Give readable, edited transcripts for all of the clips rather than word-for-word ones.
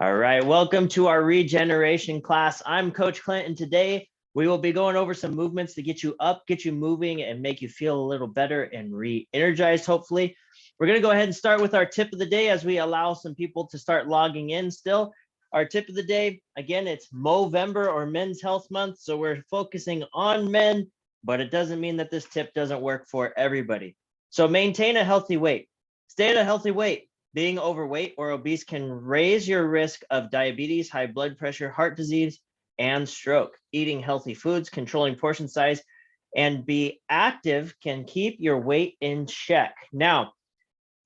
All right, welcome to our regeneration class. I'm Coach Clint, and today we will be going over some movements to get you up, get you moving, and make you feel a little better and re-energized, hopefully. We're going to go ahead and start with our tip of the day as we allow some people to start logging in still. Our tip of the day, again, it's Movember or Men's Health Month, so we're focusing on men, but it doesn't mean that this tip doesn't work for everybody. So maintain a healthy weight. Stay at a healthy weight. Being overweight or obese can raise your risk of diabetes, high blood pressure, heart disease, and stroke. Eating healthy foods, controlling portion size, and be active can keep your weight in check. Now,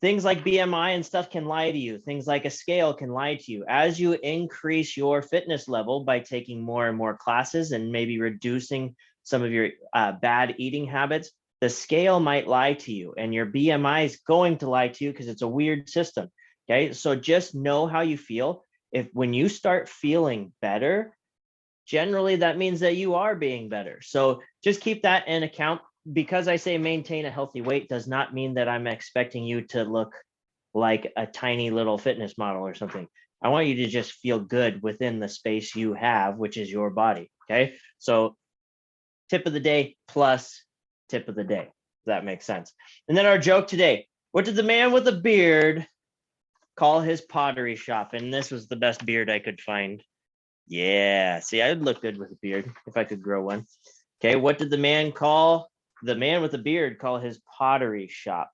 things like BMI and stuff can lie to you. Things like a scale can lie to you. As you increase your fitness level by taking more and more classes and maybe reducing some of your bad eating habits, the scale might lie to you and your BMI is going to lie to you because it's a weird system. Okay, so just know how you feel. If when you start feeling better, generally that means that you are being better. So just keep that in account. Because I say maintain a healthy weight does not mean that I'm expecting you to look like a tiny little fitness model or something. I want you to just feel good within the space you have, which is your body. Okay, so tip of the day plus tip of the day. If that makes sense. And then our joke today. What did the man with the beard call his pottery shop? And this was the best beard I could find. Yeah, see, I would look good with a beard if I could grow one. Okay, what did the man with the beard call his pottery shop?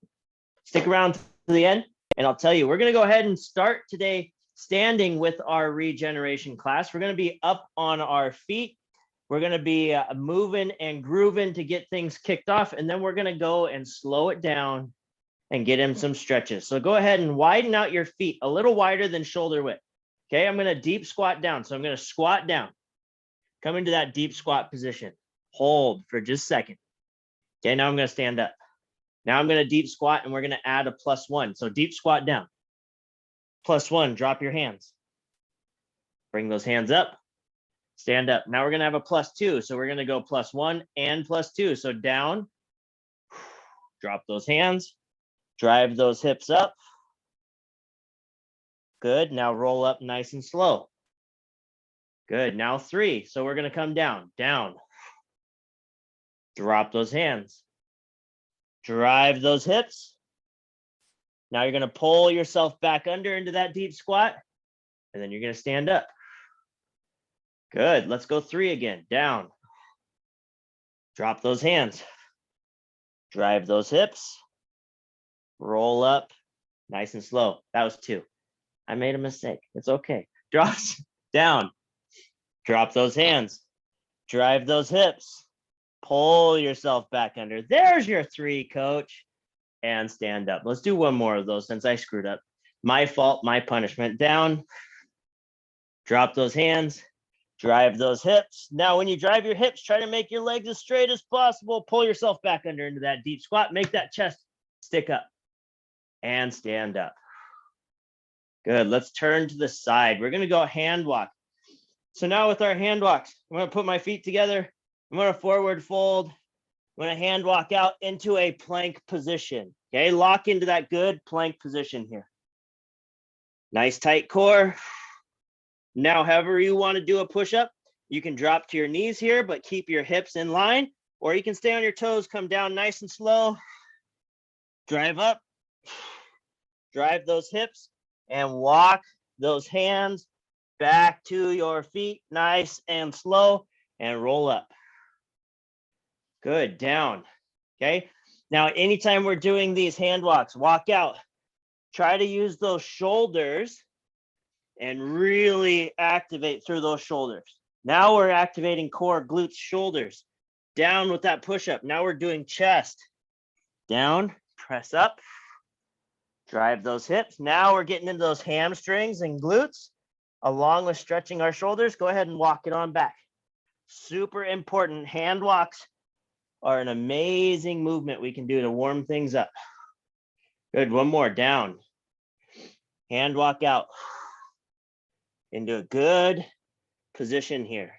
Stick around to the end, and I'll tell you, we're going to go ahead and start today standing with our regeneration class. We're going to be up on our feet. We're going to be moving and grooving to get things kicked off, and then we're going to go and slow it down and get him some stretches. So go ahead and widen out your feet a little wider than shoulder width. Okay, I'm going to deep squat down. So I'm going to squat down. Come into that deep squat position. Hold for just a second. Okay, now I'm going to stand up. Now I'm going to deep squat, and we're going to add a +1. So deep squat down. +1, drop your hands. Bring those hands up. Stand up. Now we're going to have a +2. So we're going to go +1 and +2. So down, drop those hands, drive those hips up. Good. Now roll up nice and slow. Good. Now 3. So we're going to come down, down. Drop those hands. Drive those hips. Now you're going to pull yourself back under into that deep squat, and then you're going to stand up. Good. Let's go 3 again. Down. Drop those hands. Drive those hips. Roll up. Nice and slow. That was 2. I made a mistake. It's okay. Drop down. Drop those hands. Drive those hips. Pull yourself back under. There's your 3, coach. And stand up. Let's do one more of those since I screwed up. My fault, my punishment. Down. Drop those hands. Drive those hips. Now, when you drive your hips, try to make your legs as straight as possible. Pull yourself back under into that deep squat. Make that chest stick up. And stand up. Good. Let's turn to the side. We're going to go hand walk. So now with our hand walks, I'm going to put my feet together. I'm going to forward fold. I'm going to hand walk out into a plank position. Okay, lock into that good plank position here. Nice tight core. Now, however you want to do a push-up, you can drop to your knees here, but keep your hips in line, or you can stay on your toes, come down nice and slow. Drive up. Drive those hips and walk those hands back to your feet, nice and slow, and roll up. Good, down. Okay, now anytime we're doing these hand walks, walk out. Try to use those shoulders and really activate through those shoulders. Now we're activating core, glutes, shoulders. Down with that push-up. Now we're doing chest. Down, press up. Drive those hips. Now we're getting into those hamstrings and glutes, along with stretching our shoulders. Go ahead and walk it on back. Super important. Hand walks are an amazing movement we can do to warm things up. Good. One more. Down. Hand walk out into a good position here.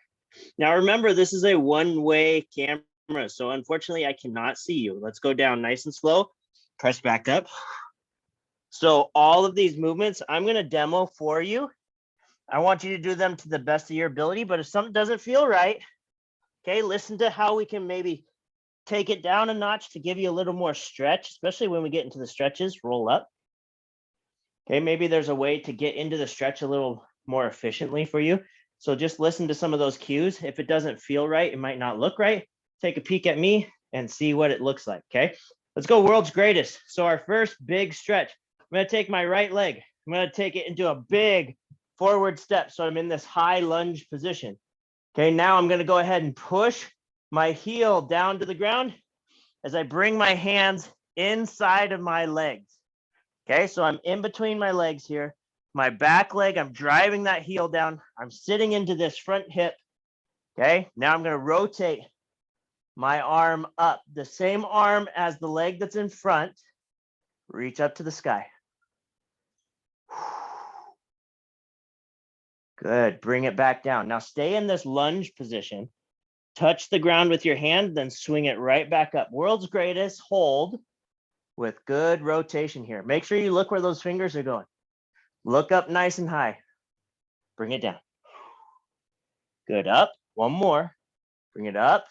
Now remember, this is a one-way camera, so unfortunately I cannot see you. Let's go down nice and slow. Press back up. So all of these movements I'm going to demo for you I want you to do them to the best of your ability, but if something doesn't feel right, okay, listen to how we can maybe take it down a notch to give you a little more stretch, especially when we get into the stretches, roll up. Okay, maybe there's a way to get into the stretch a little more efficiently for you. So just listen to some of those cues. If it doesn't feel right, it might not look right. Take a peek at me and see what it looks like, okay? Let's go world's greatest. So our first big stretch, I'm gonna take my right leg. I'm gonna take it into a big forward step. So I'm in this high lunge position. Okay, now I'm gonna go ahead and push my heel down to the ground as I bring my hands inside of my legs. Okay, so I'm in between my legs here. My back leg, I'm driving that heel down. I'm sitting into this front hip. Okay, now I'm gonna rotate my arm up, the same arm as the leg that's in front. Reach up to the sky. Good, bring it back down. Now stay in this lunge position. Touch the ground with your hand, then swing it right back up. World's greatest, hold with good rotation here. Make sure you look where those fingers are going. Look up nice and high. Bring it down. Good, up. One more. Bring it up.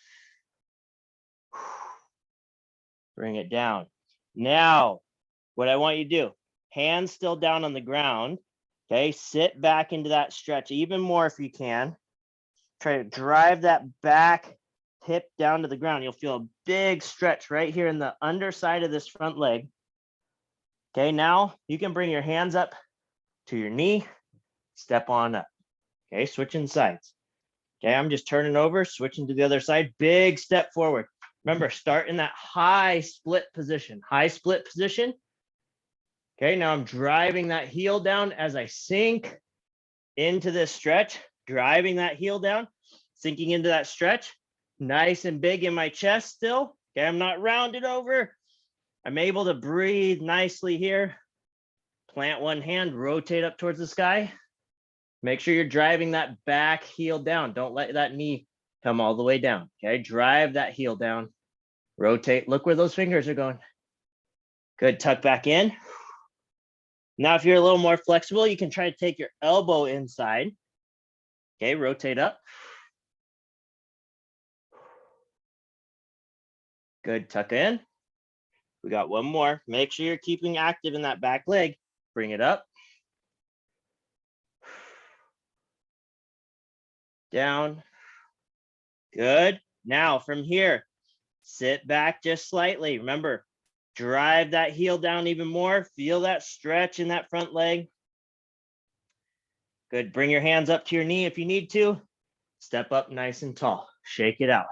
Bring it down. Now, what I want you to do, hands still down on the ground. Okay, sit back into that stretch even more if you can. Try to drive that back hip down to the ground. You'll feel a big stretch right here in the underside of this front leg. Okay, now you can bring your hands up to your knee, step on up. Okay, switching sides. Okay, I'm just turning over, switching to the other side, big step forward. Remember, start in that high split position. High split position. Okay, now I'm driving that heel down as I sink into this stretch, driving that heel down, sinking into that stretch. Nice and big in my chest still. Okay, I'm not rounded over. I'm able to breathe nicely here. Plant one hand, rotate up towards the sky. Make sure you're driving that back heel down. Don't let that knee come all the way down. Okay, drive that heel down. Rotate. Look where those fingers are going. Good, tuck back in. Now, if you're a little more flexible, you can try to take your elbow inside. Okay, rotate up. Good, tuck in. We got one more. Make sure you're keeping active in that back leg. Bring it up. Down. Good. Now from here, sit back just slightly. Remember, drive that heel down even more. Feel that stretch in that front leg. Good. Bring your hands up to your knee if you need to. Step up nice and tall. Shake it out.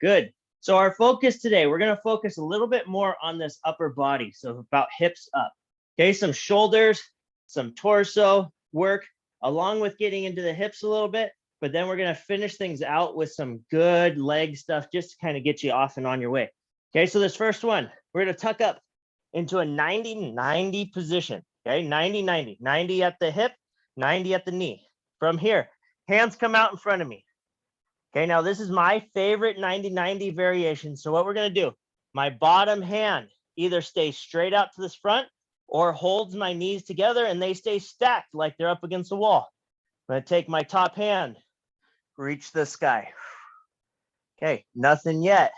Good. So our focus today, we're going to focus a little bit more on this upper body. So about hips up. Okay, some shoulders, some torso work, along with getting into the hips a little bit. But then we're going to finish things out with some good leg stuff just to kind of get you off and on your way. Okay, so this first one, we're going to tuck up into a 90-90 position. Okay, 90-90, 90 at the hip, 90 at the knee. From here, hands come out in front of me. Okay, now this is my favorite 90-90 variation. So what we're going to do, my bottom hand either stays straight out to this front or holds my knees together and they stay stacked like they're up against the wall. I'm going to take my top hand, reach the sky. Okay, nothing yet.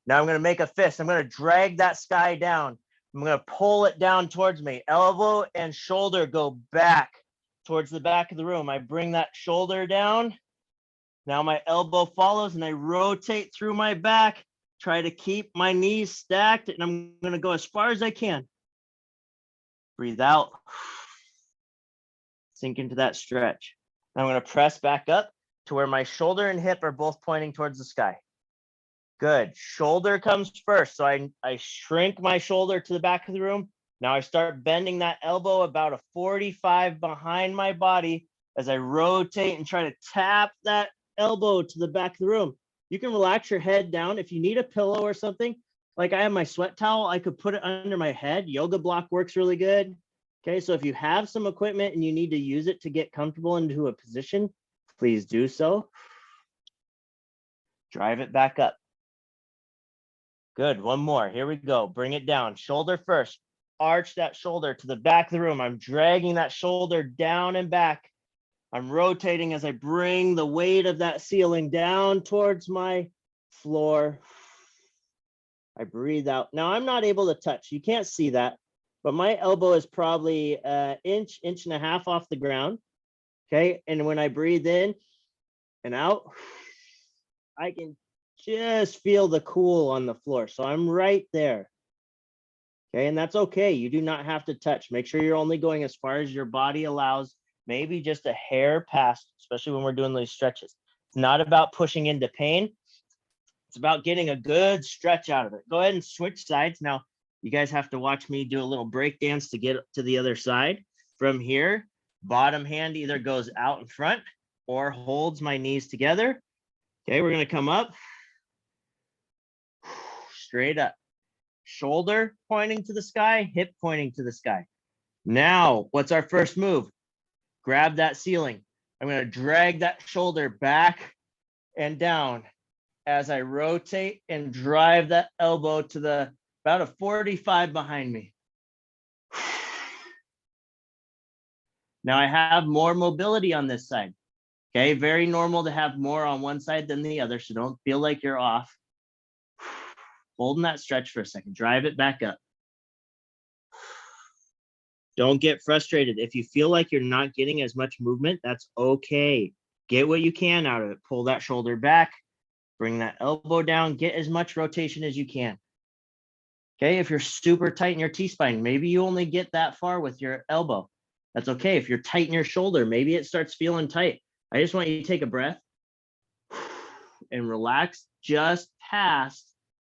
Now I'm going to make a fist. I'm going to drag that sky down. I'm going to pull it down towards me. Elbow and shoulder go back towards the back of the room. I bring that shoulder down. Now my elbow follows and I rotate through my back. Try to keep my knees stacked and I'm going to go as far as I can. Breathe out. Sink into that stretch. I'm going to press back up to where my shoulder and hip are both pointing towards the sky. Good. Shoulder comes first. So I shrink my shoulder to the back of the room. Now I start bending that elbow about a 45 behind my body as I rotate and try to tap that elbow to the back of the room. You can relax your head down. If you need a pillow or something, like I have my sweat towel, I could put it under my head. Yoga block works really good. Okay, so if you have some equipment and you need to use it to get comfortable into a position, please do so. Drive it back up. Good, one more. Here we go. Bring it down. Shoulder first. arch that shoulder to the back of the room. I'm dragging that shoulder down and back. I'm rotating as I bring the weight of that ceiling down towards my floor. I breathe out. Now I'm not able to touch. You can't see that, but my elbow is probably an inch, inch and a half off the ground. Okay. And when I breathe in and out, I can just feel the cool on the floor. So I'm right there. Okay. And that's okay. You do not have to touch. Make sure you're only going as far as your body allows, maybe just a hair past, especially when we're doing these stretches. It's not about pushing into pain. It's about getting a good stretch out of it. Go ahead and switch sides. Now, you guys have to watch me do a little break dance to get to the other side. From here, bottom hand either goes out in front or holds my knees together. Okay, we're going to come up, straight up. Shoulder pointing to the sky, hip pointing to the sky. Now, what's our first move? Grab that ceiling. I'm going to drag that shoulder back and down as I rotate and drive that elbow to the about a 45 behind me. Now I have more mobility on this side. Okay, very normal to have more on one side than the other, so don't feel like you're off. Holding that stretch for a second, drive it back up. Don't get frustrated. If you feel like you're not getting as much movement, that's okay. Get what you can out of it. Pull that shoulder back, bring that elbow down, get as much rotation as you can. Okay, if you're super tight in your T-spine, maybe you only get that far with your elbow. That's okay. If you're tight in your shoulder, maybe it starts feeling tight. I just want you to take a breath and relax just past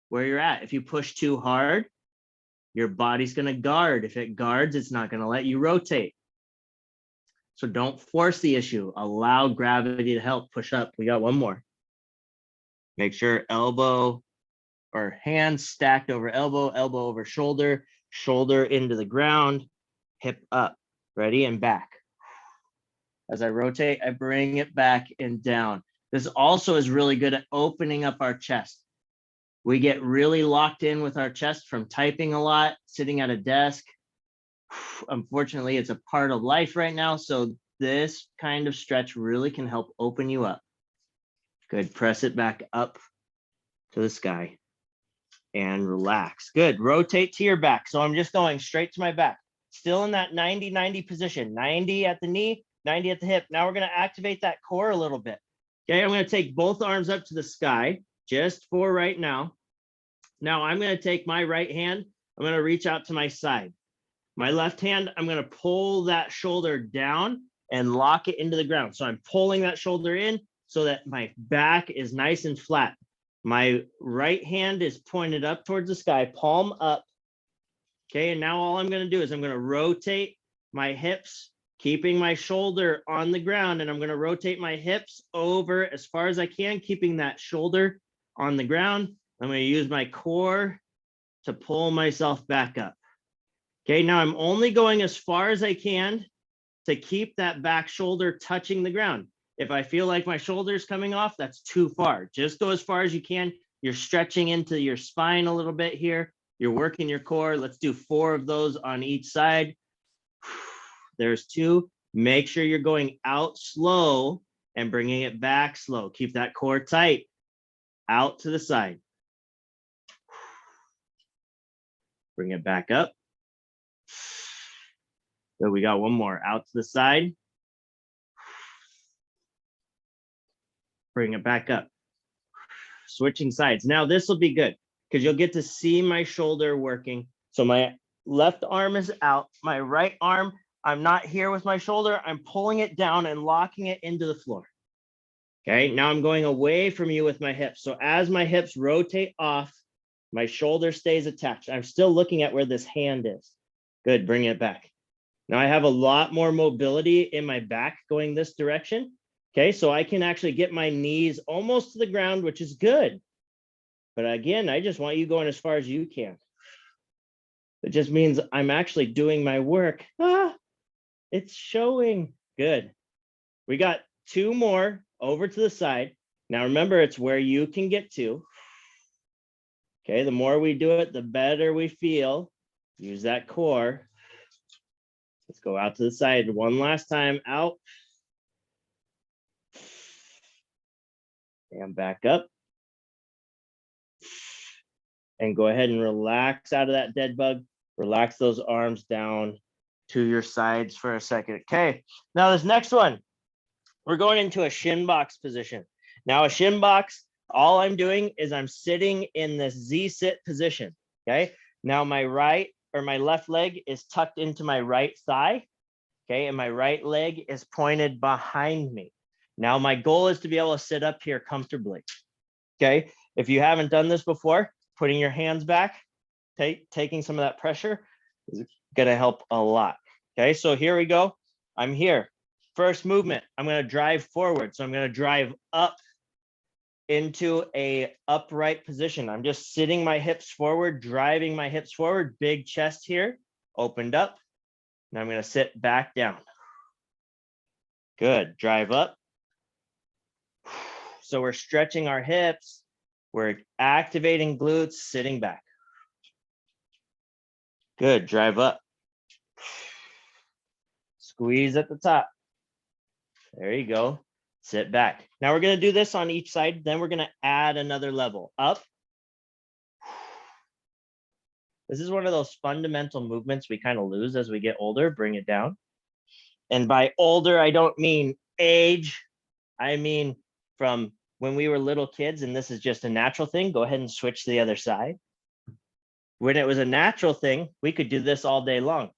where you're at. If you push too hard, your body's going to guard. If it guards, it's not going to let you rotate. So don't force the issue. Allow gravity to help. Push up. We got one more. Make sure elbow or hands stacked over elbow, elbow over shoulder, shoulder into the ground, hip up. Ready? And back. As I rotate, I bring it back and down. This also is really good at opening up our chest. We get really locked in with our chest from typing a lot, sitting at a desk. Unfortunately, it's a part of life right now. So this kind of stretch really can help open you up. Good. Press it back up to the sky and relax. Good. Rotate to your back. So I'm just going straight to my back. Still in that 90-90 position. 90 at the knee, 90 at the hip. Now we're going to activate that core a little bit. Okay, I'm going to take both arms up to the sky just for right now. Now I'm going to take my right hand. I'm going to reach out to my side. My left hand, I'm going to pull that shoulder down and lock it into the ground. So I'm pulling that shoulder in so that my back is nice and flat. My right hand is pointed up towards the sky, palm up. Okay, and now all I'm going to do is I'm going to rotate my hips, keeping my shoulder on the ground, and I'm going to rotate my hips over as far as I can, keeping that shoulder on the ground. I'm going to use my core to pull myself back up. Okay, now I'm only going as far as I can to keep that back shoulder touching the ground. If I feel like my shoulder is coming off, that's too far. Just go as far as you can. You're stretching into your spine a little bit here. You're working your core. Let's do 4 of those on each side. There's 2. Make sure you're going out slow and bringing it back slow. Keep that core tight. Out to the side. Bring it back up. So we got one more. Out to the side. Bring it back up. Switching sides. Now this will be good because you'll get to see my shoulder working. So my left arm is out. My right arm, I'm not here with my shoulder. I'm pulling it down and locking it into the floor. Okay, now I'm going away from you with my hips. So as my hips rotate off, my shoulder stays attached. I'm still looking at where this hand is. Good, bring it back. Now I have a lot more mobility in my back going this direction. Okay, so I can actually get my knees almost to the ground, which is good. But again, I just want you going as far as you can. It just means I'm actually doing my work. It's showing. Good. We got 2 more over to the side. Now remember, it's where you can get to. Okay, the more we do it, the better we feel. Use that core. Let's go out to the side one last time. Out. And back up. And go ahead and relax out of that dead bug. Relax those arms down to your sides for a second. Okay, now this next one, we're going into a shin box position. Now a shin box, all I'm doing is I'm sitting in this Z sit position, okay? Now my right or my left leg is tucked into my right thigh, okay? And my right leg is pointed behind me. Now my goal is to be able to sit up here comfortably, okay? If you haven't done this before, putting your hands back, taking some of that pressure is gonna help a lot. Okay, so here we go. I'm here. First movement, I'm gonna drive forward. So I'm gonna drive up into a upright position. I'm just sitting my hips forward, driving my hips forward, big chest here, opened up. Now I'm gonna sit back down. Good, drive up. So we're stretching our hips. We're activating glutes, sitting back. Good, drive up. Squeeze at the top. There you go. Sit back. Now we're gonna do this on each side, then we're gonna add another level. Up. This is one of those fundamental movements we kind of lose as we get older. Bring it down. And by older, I don't mean age. I mean from when we were little kids, and this is just a natural thing. Go ahead and switch to the other side. When it was a natural thing, we could do this all day long.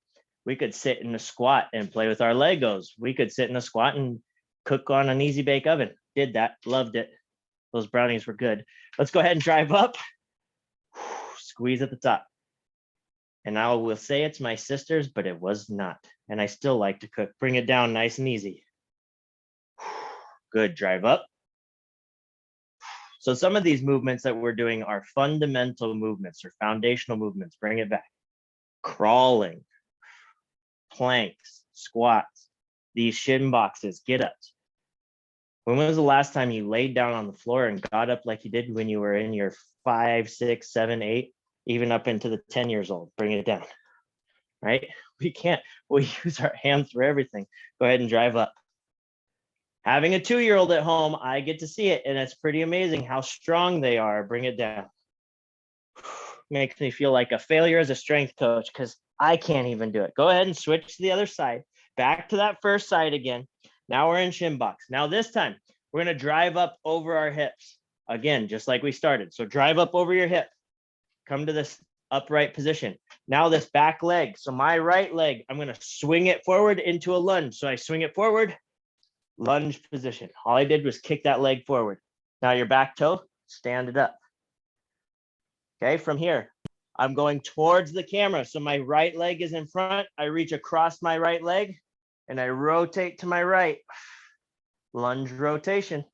We could sit in a squat and play with our Legos. We could sit in a squat and cook on an easy bake oven. Did that, loved it. Those brownies were good. Let's go ahead and drive up. Squeeze at the top. And I will say it's my sister's, but it was not. And I still like to cook. Bring it down nice and easy. Good, drive up. So some of these movements that we're doing are fundamental movements or foundational movements. Bring it back. Crawling, planks, squats, these shin boxes, get ups. When was the last time you laid down on the floor and got up like you did when you were in your 5, 6, 7, 8, even up into the 10 years old? Bring it down, right? We can't, we use our hands for everything. Go ahead and drive up. Having a 2-year-old at home, I get to see it, and it's pretty amazing how strong they are. Bring it down. Makes me feel like a failure as a strength coach because I can't even do it. Go ahead and switch to the other side. Back to that first side again. Now we're in shin box. Now this time, we're going to drive up over our hips. Again, just like we started. So drive up over your hip. Come to this upright position. Now this back leg. So my right leg, I'm going to swing it forward into a lunge. So I swing it forward. Lunge position. All I did was kick that leg forward. Now your back toe, stand it up. Okay, from here, I'm going towards the camera. So my right leg is in front. I reach across my right leg and I rotate to my right. Lunge rotation.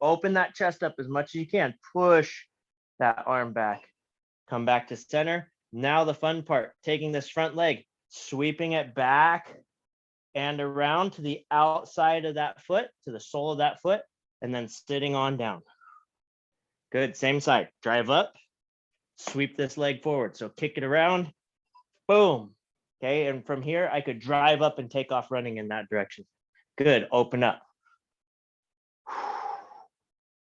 Open that chest up as much as you can. Push that arm back. Come back to center. Now the fun part, taking this front leg, sweeping it back and around to the outside of that foot, to the sole of that foot, and then sitting on down. Good, same side, drive up, sweep this leg forward. So kick it around, boom. Okay, and from here, I could drive up and take off running in that direction. Good, open up.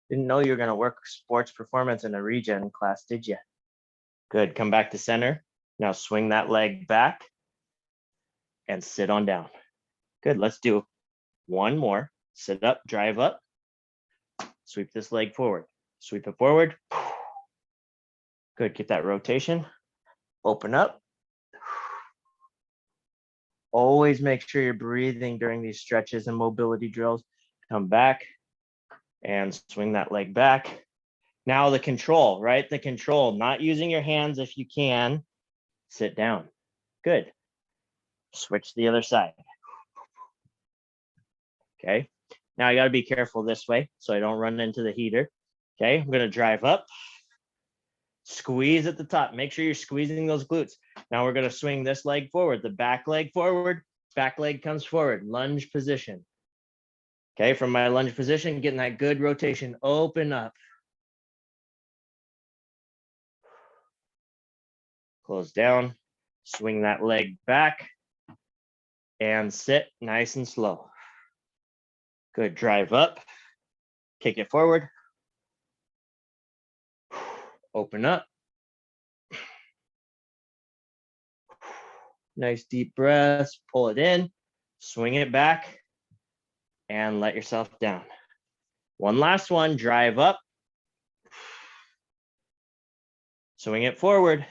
Didn't know you were gonna work sports performance in a regen class, did you? Good, come back to center. Now swing that leg back and sit on down. Good, let's do one more. Sit up, drive up, sweep this leg forward, sweep it forward. Good, get that rotation, open up. Always make sure you're breathing during these stretches and mobility drills. Come back and swing that leg back. Now the control, right? The control, not using your hands if you can. Sit down. Good. Switch to the other side. Okay, now I got to be careful this way so I don't run into the heater. Okay, I'm going to drive up, squeeze at the top. Make sure you're squeezing those glutes. Now we're going to swing this leg forward, the back leg forward, back leg comes forward, lunge position. Okay, from my lunge position, getting that good rotation, open up. close down, swing that leg back, and sit nice and slow. Good, drive up, kick it forward, open up. Nice deep breaths, pull it in, swing it back, and let yourself down. One last one, drive up, swing it forward.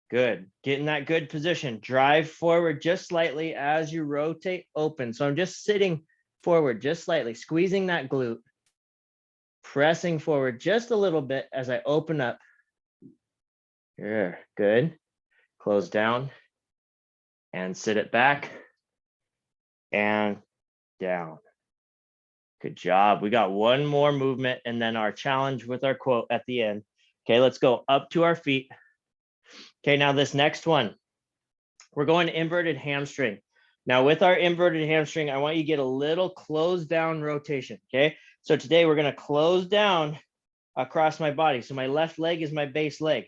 Good, get in that good position. Drive forward just slightly as you rotate open. So I'm just sitting forward just slightly, squeezing that glute, pressing forward just a little bit as I open up. Here, good. Close down and sit it back and down. Good job. We got one more movement and then our challenge with our quote at the end. Okay, let's go up to our feet. Okay, now this next one, we're going inverted hamstring. Now with our inverted hamstring, I want you to get a little closed down rotation, okay? So today we're gonna close down across my body. So my left leg is my base leg.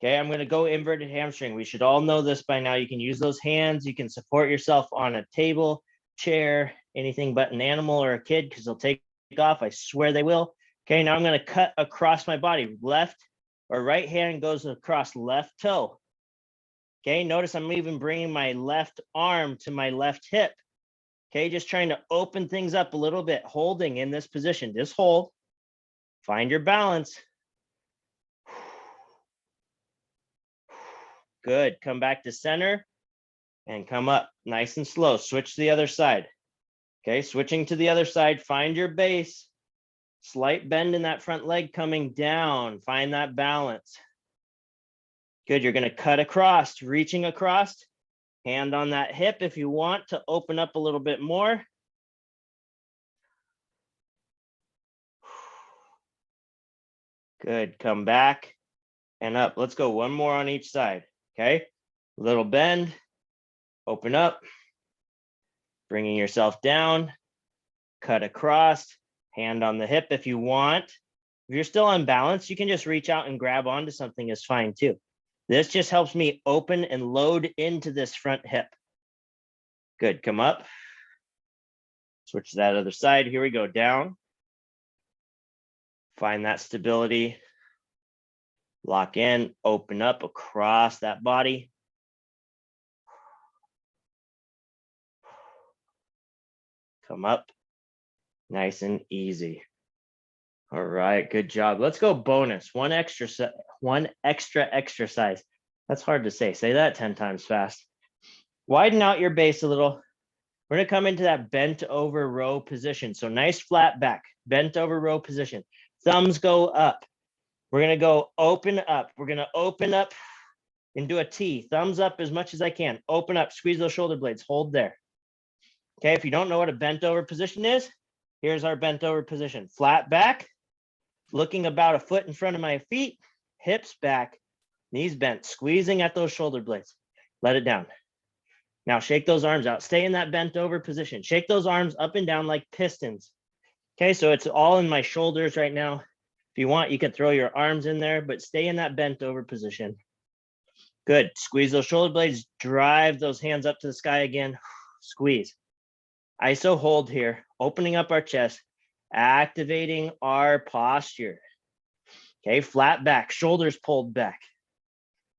Okay, I'm gonna go inverted hamstring. We should all know this by now. You can use those hands. You can support yourself on a table, chair, anything but an animal or a kid because they'll take off. I swear they will. Okay, now I'm gonna cut across my body. Left or right hand goes across left toe. Okay, notice I'm even bringing my left arm to my left hip. Okay, just trying to open things up a little bit, holding in this position. Just hold, find your balance. Good, come back to center and come up nice and slow. Switch to the other side. Okay, switching to the other side, find your base. Slight bend in that front leg coming down, find that balance. Good, you're gonna cut across, reaching across, hand on that hip if you want to open up a little bit more. Good, come back and up. Let's go one more on each side, okay? Little bend, open up, bringing yourself down, cut across, hand on the hip if you want. If you're still unbalanced, you can just reach out and grab onto something is fine too. This just helps me open and load into this front hip. Good, come up. Switch to that other side. Here we go, down. Find that stability. Lock in, open up across that body. Come up, nice and easy. All right, good job. Let's go bonus, one extra exercise. That's hard to say. Say that 10 times fast. Widen out your base a little. We're gonna come into that bent over row position. So nice flat back, bent over row position. Thumbs go up. We're gonna go open up. We're gonna open up into a T. Thumbs up as much as I can. Open up, squeeze those shoulder blades, hold there. Okay, if you don't know what a bent over position is, here's our bent over position. Flat back, looking about a foot in front of my feet, hips back, knees bent, squeezing at those shoulder blades. Let it down. Now shake those arms out. Stay in that bent over position. Shake those arms up and down like pistons. Okay, so it's all in my shoulders right now. If you want, you can throw your arms in there, but stay in that bent over position. Good, squeeze those shoulder blades, drive those hands up to the sky again, squeeze. ISO hold here, opening up our chest, activating our posture. Okay, flat back, shoulders pulled back,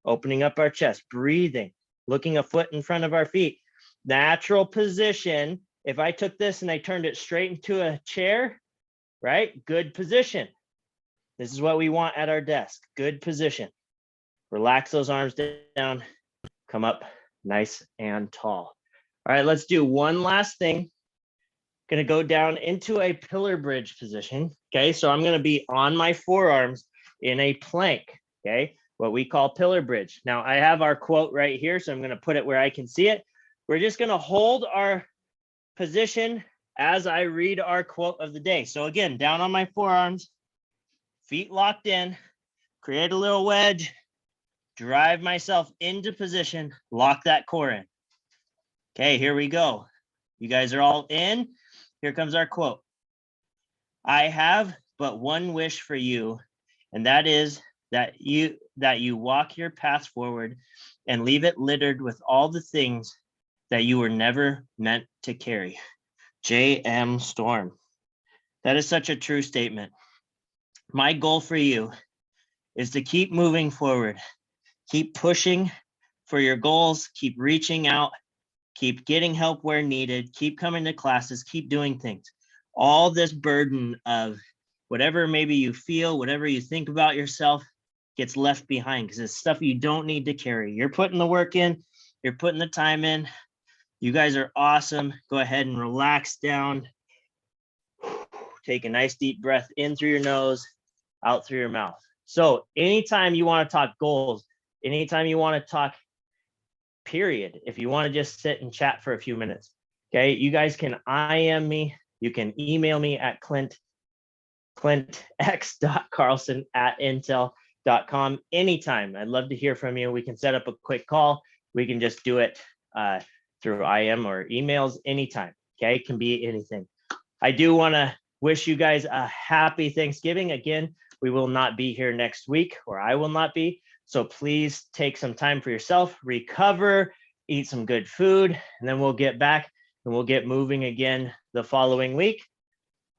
opening up our chest, breathing, looking a foot in front of our feet. Natural position. If I took this and I turned it straight into a chair, right? Good position. This is what we want at our desk. Good position. Relax those arms down, come up nice and tall. All right, let's do one last thing. Gonna go down into a pillar bridge position. Okay, so I'm gonna be on my forearms in a plank, okay? What we call pillar bridge. Now I have our quote right here, so I'm gonna put it where I can see it. We're just gonna hold our position as I read our quote of the day. So again, down on my forearms, feet locked in, create a little wedge, drive myself into position, lock that core in. Okay, here we go. You guys are all in. Here comes our quote. I have but one wish for you, and that is that that you walk your path forward and leave it littered with all the things that you were never meant to carry. J.M. Storm. That is such a true statement. My goal for you is to keep moving forward, keep pushing for your goals, keep reaching out, keep getting help where needed, keep coming to classes, keep doing things. All this burden of whatever maybe you feel, whatever you think about yourself gets left behind because it's stuff you don't need to carry. You're putting the work in, you're putting the time in. You guys are awesome. Go ahead and relax down. Take a nice deep breath in through your nose, out through your mouth. So anytime you want to talk goals, anytime you want to talk period, if you want to just sit and chat for a few minutes, okay, you guys can IM me. You can email me at clintx.carlson@intel.com anytime. I'd love to hear from you. We can set up a quick call. We can just do it through IM or emails anytime. Okay, it can be anything. I do want to wish you guys a happy Thanksgiving. Again, we will not be here next week, or I will not be. So please take some time for yourself, recover, eat some good food, and then we'll get back and we'll get moving again the following week.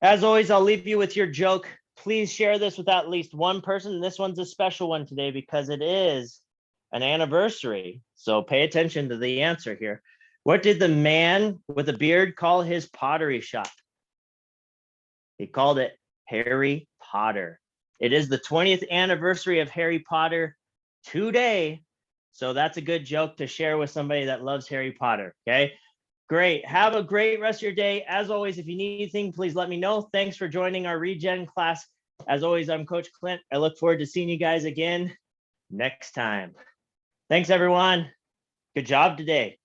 As always, I'll leave you with your joke. Please share this with at least one person. This one's a special one today because it is an anniversary. So pay attention to the answer here. What did the man with a beard call his pottery shop? He called it Harry Potter. It is the 20th anniversary of Harry Potter today. So that's a good joke to share with somebody that loves Harry Potter. Okay, great. Have a great rest of your day. As always, if you need anything, please let me know. Thanks for joining our Regen class. As always, I'm Coach Clint. I look forward to seeing you guys again next time. Thanks, everyone. Good job today.